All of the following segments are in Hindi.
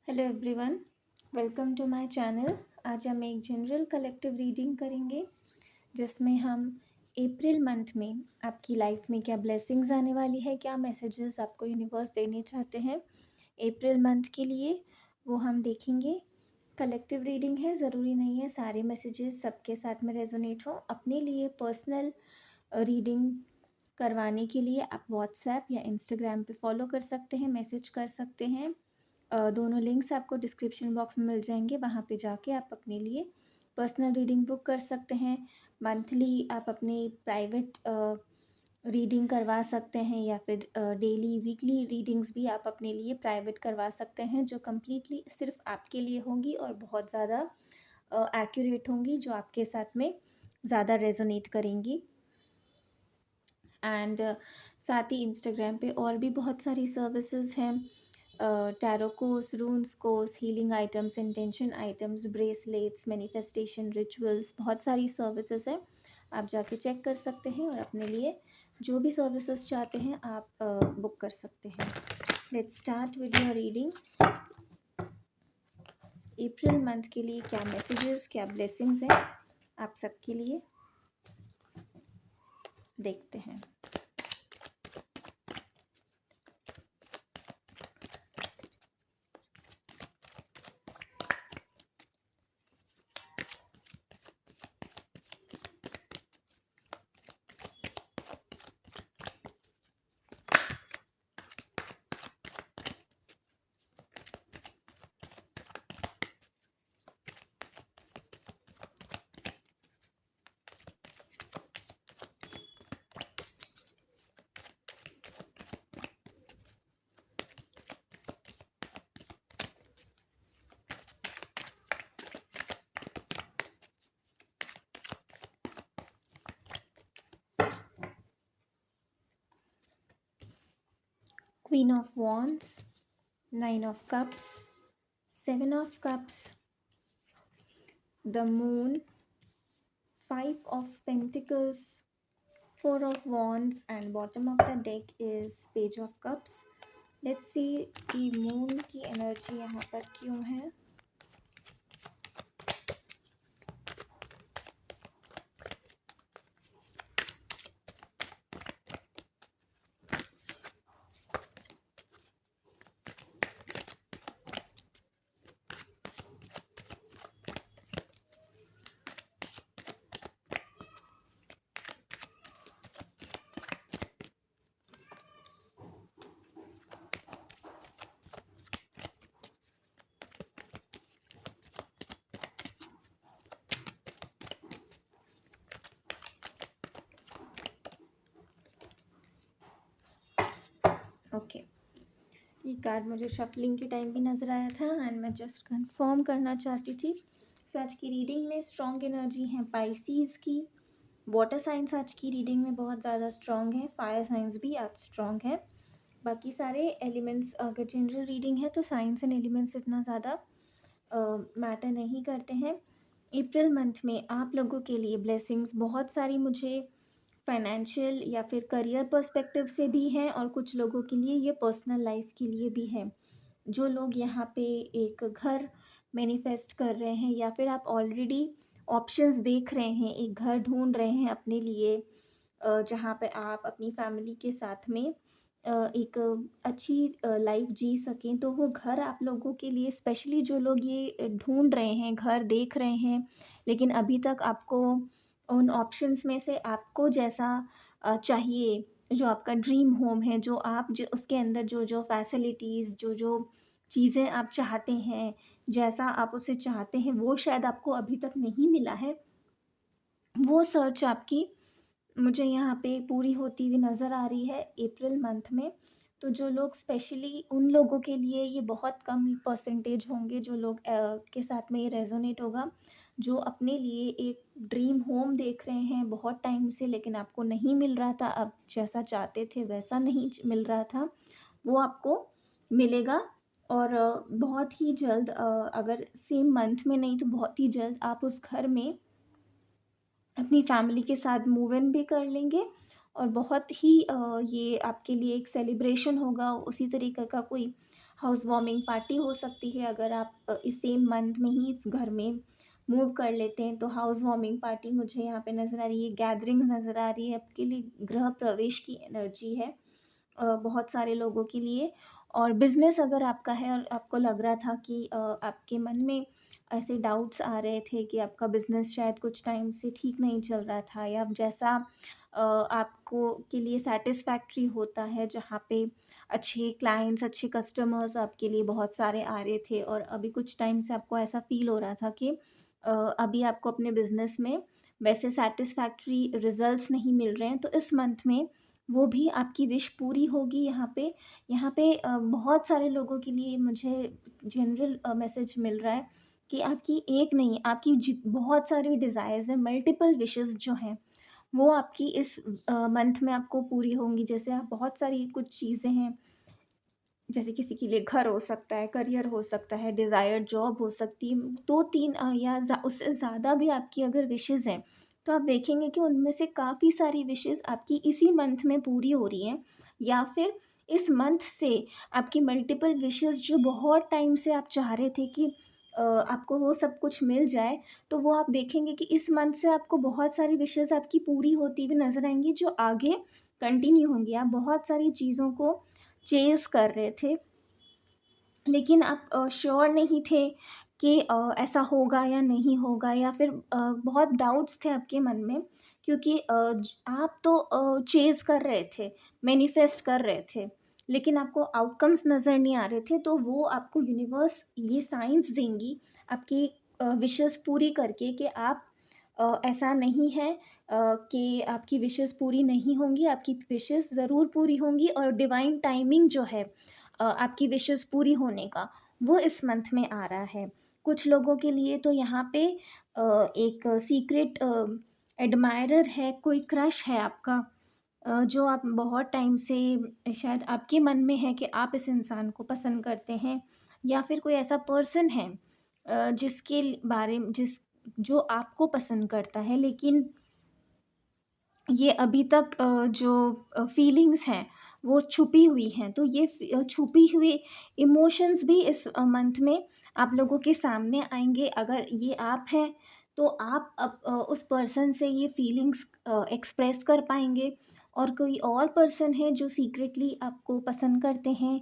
Hello everyone, welcome to my channel. आज हम एक जनरल कलेक्टिव रीडिंग करेंगे जिसमें हम अप्रैल मंथ में आपकी लाइफ में क्या ब्लेसिंग्स आने वाली है, क्या मैसेजेस आपको यूनिवर्स देने चाहते हैं अप्रैल मंथ के लिए, वो हम देखेंगे। कलेक्टिव रीडिंग है, ज़रूरी नहीं है सारे मैसेजेस सबके साथ में रेजोनेट हो। अपने लिए पर्सनल रीडिंग करवाने के लिए आप व्हाट्सएप या इंस्टाग्राम पे फॉलो कर सकते हैं, मैसेज कर सकते हैं। दोनों लिंक्स आपको डिस्क्रिप्शन बॉक्स में मिल जाएंगे, वहाँ पे जाके आप अपने लिए पर्सनल रीडिंग बुक कर सकते हैं। मंथली आप अपनी प्राइवेट रीडिंग करवा सकते हैं या फिर डेली वीकली रीडिंग्स भी आप अपने लिए प्राइवेट करवा सकते हैं, जो कम्प्लीटली सिर्फ आपके लिए होंगी और बहुत ज़्यादा एक्यूरेट होंगी, जो आपके साथ में ज़्यादा रेजोनेट करेंगी। एंड साथ ही इंस्टाग्राम पे और भी बहुत सारी सर्विसेज हैं, tarot course, रून्स course, healing items, intention items, bracelets, manifestation rituals, बहुत सारी सर्विसेज हैं। आप जाके चेक कर सकते हैं और अपने लिए जो भी सर्विसेज चाहते हैं आप बुक कर सकते हैं। Let's start with your reading. April month के लिए क्या मैसेजेस, क्या ब्लेसिंग्स हैं आप सबके लिए, देखते हैं। Queen of Wands, Nine of Cups, Seven of Cups, the Moon, Five of Pentacles, Four of Wands, and bottom of the deck is Page of Cups. Let's see कि मून की एनर्जी यहाँ पर क्यों है। ओके, ये कार्ड मुझे शफलिंग के टाइम भी नज़र आया था एंड मैं जस्ट कंफर्म करना चाहती थी। सो आज की रीडिंग में स्ट्रॉन्ग एनर्जी है पाइसीज़ की। वाटर साइंस आज की रीडिंग में बहुत ज़्यादा स्ट्रॉन्ग है, फायर साइंस भी आज स्ट्रॉन्ग है। बाकी सारे एलिमेंट्स, अगर जनरल रीडिंग है तो साइंस एंड एलिमेंट्स इतना ज़्यादा मैटर नहीं करते हैं। अप्रैल मंथ में आप लोगों के लिए ब्लेसिंग्स बहुत सारी मुझे फाइनेंशियल या फिर करियर पर्सपेक्टिव से भी हैं, और कुछ लोगों के लिए ये पर्सनल लाइफ के लिए भी है। जो लोग यहाँ पे एक घर मैनिफेस्ट कर रहे हैं या फिर आप ऑलरेडी ऑप्शंस देख रहे हैं, एक घर ढूंढ रहे हैं अपने लिए जहाँ पे आप अपनी फैमिली के साथ में एक अच्छी लाइफ जी सकें, तो वो घर आप लोगों के लिए, स्पेशली जो लोग ये ढूंढ रहे हैं, घर देख रहे हैं, लेकिन अभी तक आपको उन ऑप्शंस में से आपको जैसा चाहिए, जो आपका ड्रीम होम है, जो आप जो उसके अंदर जो जो फैसिलिटीज़, जो जो चीज़ें आप चाहते हैं, जैसा आप उसे चाहते हैं, वो शायद आपको अभी तक नहीं मिला है। वो सर्च आपकी मुझे यहाँ पे पूरी होती हुई नज़र आ रही है अप्रैल मंथ में। तो जो लोग, स्पेशली उन लोगों के लिए ये बहुत कम परसेंटेज होंगे जो लोग के साथ में ये रेजोनेट होगा, जो अपने लिए एक ड्रीम होम देख रहे हैं बहुत टाइम से, लेकिन आपको नहीं मिल रहा था, अब जैसा चाहते थे वैसा नहीं मिल रहा था, वो आपको मिलेगा। और बहुत ही जल्द, अगर सेम मंथ में नहीं तो बहुत ही जल्द आप उस घर में अपनी फैमिली के साथ मूव इन भी कर लेंगे, और बहुत ही ये आपके लिए एक सेलिब्रेशन होगा। उसी तरीके का कोई हाउस वार्मिंग पार्टी हो सकती है। अगर आप इस सेम मंथ में ही इस घर में मूव कर लेते हैं तो हाउस वार्मिंग पार्टी मुझे यहाँ पे नज़र आ रही है, गैदरिंग्स नज़र आ रही है, आपके लिए गृह प्रवेश की एनर्जी है बहुत सारे लोगों के लिए। और बिज़नेस अगर आपका है और आपको लग रहा था कि आपके मन में ऐसे डाउट्स आ रहे थे कि आपका बिज़नेस शायद कुछ टाइम से ठीक नहीं चल रहा था, या जैसा आपको के लिए सैटिस्फैक्ट्री होता है, जहाँ पे अच्छे क्लाइंट्स, अच्छे कस्टमर्स आपके लिए बहुत सारे आ रहे थे, और अभी कुछ टाइम से आपको ऐसा फ़ील हो रहा था कि अभी आपको अपने बिज़नेस में वैसे सैटिस्फैक्ट्री रिज़ल्ट्स नहीं मिल रहे हैं, तो इस मंथ में वो भी आपकी विश पूरी होगी। यहाँ पे बहुत सारे लोगों के लिए मुझे जनरल मैसेज मिल रहा है कि आपकी एक नहीं, आपकी बहुत सारी डिज़ायर्स हैं, मल्टीपल विशेस जो हैं वो आपकी इस मंथ में आपको पूरी होंगी। जैसे आप बहुत सारी कुछ चीज़ें हैं, जैसे किसी के लिए घर हो सकता है, करियर हो सकता है, डिज़ायर्ड जॉब हो सकती है, 2-3 या उससे ज़्यादा भी आपकी अगर विशेज़ हैं, तो आप देखेंगे कि उनमें से काफ़ी सारी विशेज़ आपकी इसी मंथ में पूरी हो रही हैं, या फिर इस मंथ से आपकी मल्टीपल विशेज़ जो बहुत टाइम से आप चाह रहे थे कि आपको वो सब कुछ मिल जाए, तो वो आप देखेंगे कि इस मंथ से आपको बहुत सारी विशेज़ आपकी पूरी होती हुई नज़र आएँगी, जो आगे कंटिन्यू होंगी। आप बहुत सारी चीज़ों को चेज़ कर रहे थे, लेकिन आप श्योर नहीं थे कि ऐसा होगा या नहीं होगा, या फिर बहुत डाउट्स थे आपके मन में, क्योंकि आप तो चेज़ कर रहे थे, मैनिफेस्ट कर रहे थे, लेकिन आपको आउटकम्स नज़र नहीं आ रहे थे। तो वो आपको यूनिवर्स ये साइंस देंगी आपकी विशेस पूरी करके कि आप ऐसा नहीं है कि आपकी विशेस पूरी नहीं होंगी, आपकी विशेस ज़रूर पूरी होंगी, और डिवाइन टाइमिंग जो है आपकी विशेस पूरी होने का, वो इस मंथ में आ रहा है। कुछ लोगों के लिए तो यहाँ पे एक सीक्रेट एडमायरर है, कोई क्रश है आपका, जो आप बहुत टाइम से शायद आपके मन में है कि आप इस इंसान को पसंद करते हैं, या फिर कोई ऐसा पर्सन है जिसके बारे में जिस जो आपको पसंद करता है, लेकिन ये अभी तक जो फीलिंग्स हैं वो छुपी हुई हैं। तो ये छुपी हुई इमोशंस भी इस मंथ में आप लोगों के सामने आएंगे। अगर ये आप हैं तो आप उस पर्सन से ये फीलिंग्स एक्सप्रेस कर पाएंगे, और कोई और पर्सन है जो सीक्रेटली आपको पसंद करते हैं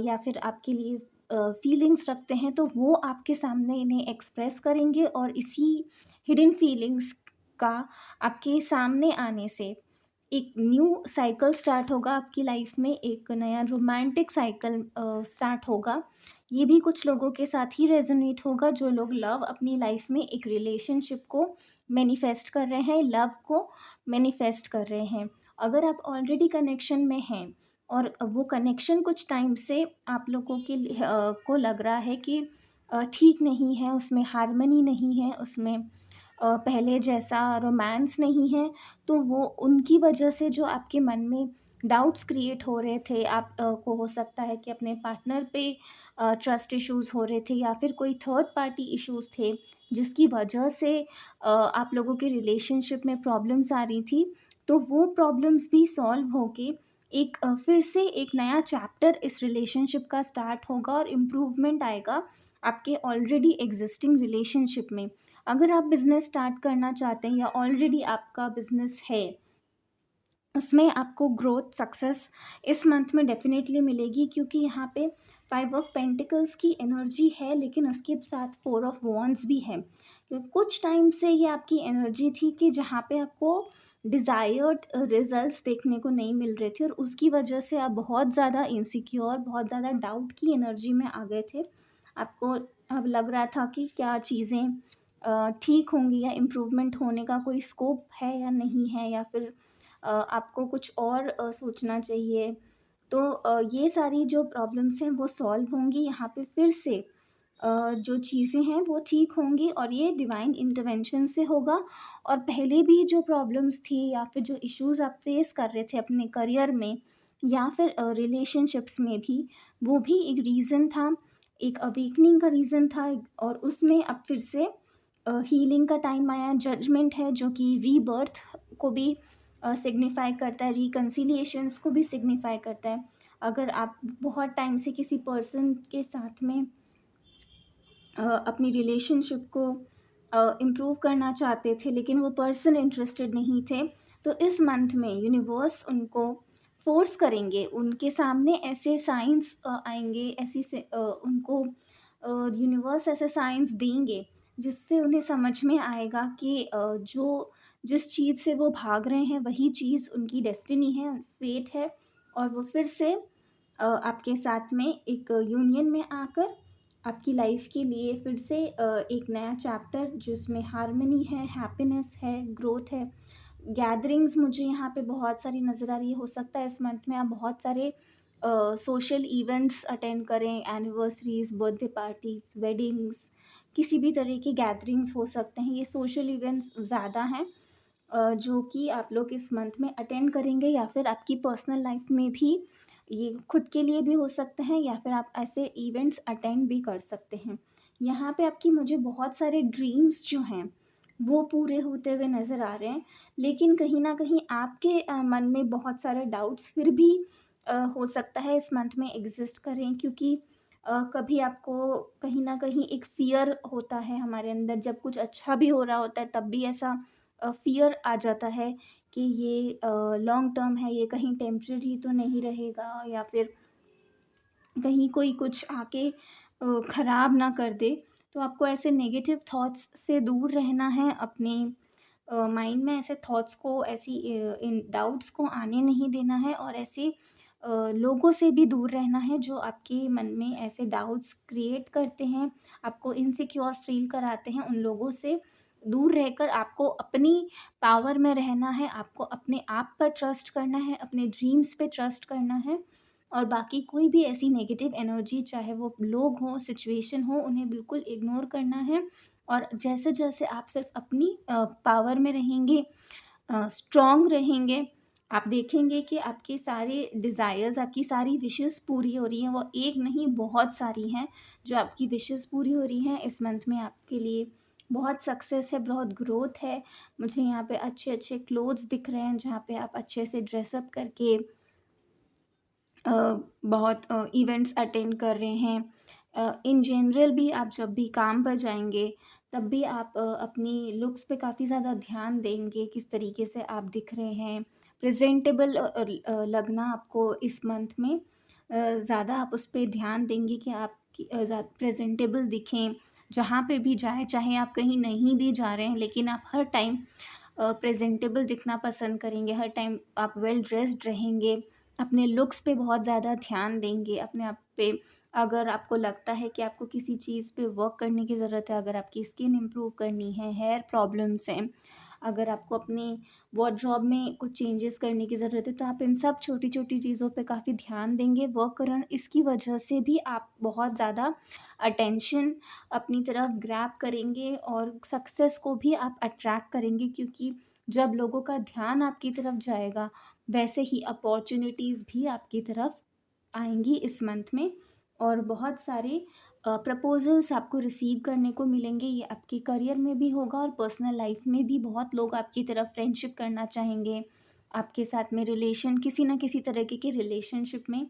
या फिर आपके लिए फीलिंग्स रखते हैं, तो वो आपके सामने इन्हें एक्सप्रेस करेंगे, और इसी हिडन फीलिंग्स का आपके सामने आने से एक न्यू साइकिल स्टार्ट होगा आपकी लाइफ में, एक नया रोमांटिक साइकिल स्टार्ट होगा। ये भी कुछ लोगों के साथ ही रेजोनेट होगा, जो लोग लव अपनी लाइफ में एक रिलेशनशिप को मैनिफेस्ट कर रहे हैं, लव को मैनिफेस्ट कर रहे हैं। अगर आप ऑलरेडी कनेक्शन में हैं और वो कनेक्शन कुछ टाइम से आप लोगों के को लग रहा है कि ठीक नहीं है, उसमें हार्मनी नहीं है, उसमें पहले जैसा रोमांस नहीं है, तो वो उनकी वजह से जो आपके मन में डाउट्स क्रिएट हो रहे थे, आप को हो सकता है कि अपने पार्टनर पे ट्रस्ट इश्यूज़ हो रहे थे, या फिर कोई थर्ड पार्टी इश्यूज़ थे जिसकी वजह से आप लोगों के रिलेशनशिप में प्रॉब्लम्स आ रही थी, तो वो प्रॉब्लम्स भी सॉल्व होके एक फिर से एक नया चैप्टर इस रिलेशनशिप का स्टार्ट होगा, और इम्प्रूवमेंट आएगा आपके ऑलरेडी एग्जिस्टिंग रिलेशनशिप में। अगर आप बिज़नेस स्टार्ट करना चाहते हैं, या ऑलरेडी आपका बिज़नेस है, उसमें आपको ग्रोथ सक्सेस इस मंथ में डेफिनेटली मिलेगी, क्योंकि यहाँ पे 5 ऑफ पेंटिकल्स की एनर्जी है, लेकिन उसके साथ 4 ऑफ वॉन्ड्स भी है। क्योंकि कुछ टाइम से ये आपकी एनर्जी थी कि जहाँ पे आपको डिज़ायर्ड रिजल्ट्स देखने को नहीं मिल रहे थे, और उसकी वजह से आप बहुत ज़्यादा इनसिक्योर, बहुत ज़्यादा डाउट की एनर्जी में आ गए थे। आपको अब लग रहा था कि क्या चीज़ें ठीक होंगी, या इम्प्रूवमेंट होने का कोई स्कोप है या नहीं है, या फिर आपको कुछ और सोचना चाहिए। तो ये सारी जो प्रॉब्लम्स हैं वो सॉल्व होंगी, यहाँ पे फिर से जो चीज़ें हैं वो ठीक होंगी, और ये डिवाइन इंटरवेंशन से होगा। और पहले भी जो प्रॉब्लम्स थी, या फिर जो इश्यूज़ आप फेस कर रहे थे अपने करियर में, या फिर रिलेशनशिप्स में भी, वो भी एक रीज़न था, एक अवेकनिंग का रीज़न था, और उसमें अब फिर से हीलिंग का टाइम आया। जजमेंट है जो कि रीबर्थ को भी सिग्निफाई करता है, रिकन्सिलिएशंस को भी सिग्निफाई करता है। अगर आप बहुत टाइम से किसी पर्सन के साथ में अपनी रिलेशनशिप को इम्प्रूव करना चाहते थे लेकिन वो पर्सन इंटरेस्टेड नहीं थे, तो इस मंथ में यूनिवर्स उनको फोर्स करेंगे, उनके सामने ऐसे साइंस आएंगे, उनको यूनिवर्स ऐसे साइंस देंगे जिससे उन्हें समझ में आएगा कि जो जिस चीज़ से वो भाग रहे हैं वही चीज़ उनकी डेस्टिनी है, फेट है, और वो फिर से आपके साथ में एक यूनियन में आकर आपकी लाइफ के लिए फिर से एक नया चैप्टर जिसमें हार्मनी है, हैप्पीनेस है, ग्रोथ है। गैदरिंग्स मुझे यहाँ पे बहुत सारी नज़र आ रही है। हो सकता है इस मंथ में आप बहुत सारे सोशल इवेंट्स अटेंड करें, एनिवर्सरीज, बर्थडे पार्टीज, वेडिंग्स, किसी भी तरह के गैदरिंग्स हो सकते हैं। ये सोशल इवेंट्स ज़्यादा हैं जो कि आप लोग इस मंथ में अटेंड करेंगे, या फिर आपकी पर्सनल लाइफ में भी ये खुद के लिए भी हो सकते हैं, या फिर आप ऐसे इवेंट्स अटेंड भी कर सकते हैं। यहाँ पे आपकी मुझे बहुत सारे ड्रीम्स जो हैं वो पूरे होते हुए नज़र आ रहे हैं, लेकिन कहीं ना कहीं आपके मन में बहुत सारे डाउट्स फिर भी हो सकता है इस मंथ में एग्जिस्ट करें, क्योंकि कभी आपको कहीं ना कहीं एक फ़ियर होता है हमारे अंदर, जब कुछ अच्छा भी हो रहा होता है तब भी ऐसा फ़ियर आ जाता है कि ये लॉन्ग टर्म है, ये कहीं टेम्परेरी तो नहीं रहेगा, या फिर कहीं कोई कुछ आके ख़राब ना कर दे। तो आपको ऐसे नेगेटिव थॉट्स से दूर रहना है, अपने माइंड में ऐसे थॉट्स को, ऐसी इन डाउट्स को आने नहीं देना है, और ऐसे लोगों से भी दूर रहना है जो आपके मन में ऐसे डाउट्स क्रिएट करते हैं, आपको इनसिक्योर फील कराते हैं। उन लोगों से दूर रहकर आपको अपनी पावर में रहना है, आपको अपने आप पर ट्रस्ट करना है, अपने ड्रीम्स पे ट्रस्ट करना है, और बाकी कोई भी ऐसी नेगेटिव एनर्जी, चाहे वो लोग हों, सिचुएशन हो, उन्हें बिल्कुल इग्नोर करना है। और जैसे जैसे आप सिर्फ अपनी पावर में रहेंगे, स्ट्रॉन्ग रहेंगे, आप देखेंगे कि आपके सारे डिज़ायर्स, आपकी सारी विशेस पूरी हो रही हैं। वो एक नहीं, बहुत सारी हैं जो आपकी विशेस पूरी हो रही हैं इस मंथ में। आपके लिए बहुत सक्सेस है, बहुत ग्रोथ है। मुझे यहाँ पे अच्छे अच्छे क्लोथ्स दिख रहे हैं जहाँ पे आप अच्छे से ड्रेसअप करके बहुत इवेंट्स अटेंड कर रहे हैं। इन जनरल भी आप जब भी काम पर जाएंगे तब भी आप अपनी लुक्स पे काफ़ी ज़्यादा ध्यान देंगे, किस तरीके से आप दिख रहे हैं, प्रेजेंटेबल लगना आपको इस मंथ में ज़्यादा आप उस पर ध्यान देंगे कि आप प्रेजेंटेबल दिखें जहाँ पे भी जाएं। चाहे आप कहीं नहीं भी जा रहे हैं लेकिन आप हर टाइम प्रेजेंटेबल दिखना पसंद करेंगे, हर टाइम आप वेल ड्रेस्ड रहेंगे, अपने लुक्स पे बहुत ज़्यादा ध्यान देंगे, अपने आप पे। अगर आपको लगता है कि आपको किसी चीज़ पे वर्क करने की ज़रूरत है, अगर आपकी स्किन इम्प्रूव करनी है, हेयर प्रॉब्लम्स हैं, अगर आपको अपनी वार्डरोब में कुछ चेंजेस करने की ज़रूरत है, तो आप इन सब छोटी छोटी चीज़ों पे काफ़ी ध्यान देंगे, वर्क करें। इसकी वजह से भी आप बहुत ज़्यादा अटेंशन अपनी तरफ ग्रैब करेंगे, और सक्सेस को भी आप अट्रैक्ट करेंगे, क्योंकि जब लोगों का ध्यान आपकी तरफ जाएगा वैसे ही अपॉर्चुनिटीज़ भी आपकी तरफ आएंगी इस मंथ में। और बहुत सारे प्रपोजल्स आपको रिसीव करने को मिलेंगे। ये आपके करियर में भी होगा और पर्सनल लाइफ में भी बहुत लोग आपकी तरफ फ्रेंडशिप करना चाहेंगे, आपके साथ में रिलेशन, किसी ना किसी तरीके के रिलेशनशिप में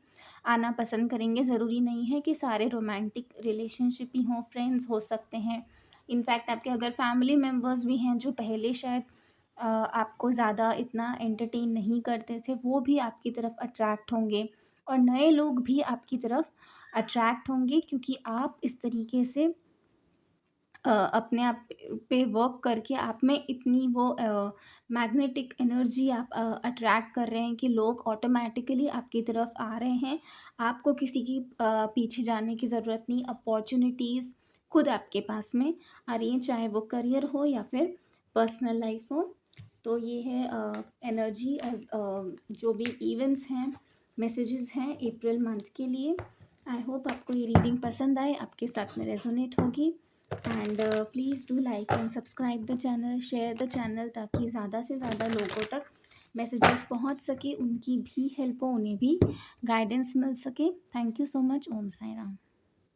आना पसंद करेंगे। ज़रूरी नहीं है कि सारे रोमांटिक रिलेशनशिप ही हों, फ्रेंड्स हो सकते हैं। इनफैक्ट आपके अगर फैमिली मेम्बर्स भी हैं जो पहले शायद आपको ज़्यादा इतना एंटरटेन नहीं करते थे, वो भी आपकी तरफ अट्रैक्ट होंगे, और नए लोग भी आपकी तरफ अट्रैक्ट होंगे, क्योंकि आप इस तरीके से अपने आप पे वर्क करके आप में इतनी वो मैग्नेटिक एनर्जी आप अट्रैक्ट कर रहे हैं कि लोग ऑटोमेटिकली आपकी तरफ आ रहे हैं। आपको किसी की पीछे जाने की ज़रूरत नहीं, अपॉर्चुनिटीज़ खुद आपके पास में आ रही हैं, चाहे वो करियर हो या फिर पर्सनल लाइफ हो। तो ये है एनर्जी और जो भी इवेंट्स हैं, मैसेजेस हैं अप्रैल मंथ के लिए। आई होप आपको ये रीडिंग पसंद आए, आपके साथ में रेजोनेट होगी। And please do like and subscribe the channel, share the channel, ताकि ज़्यादा से ज़्यादा लोगों तक मैसेजेस पहुंच सके, उनकी भी हेल्प हो, उन्हें भी गाइडेंस मिल सके। Thank you so much. Om Sai Ram.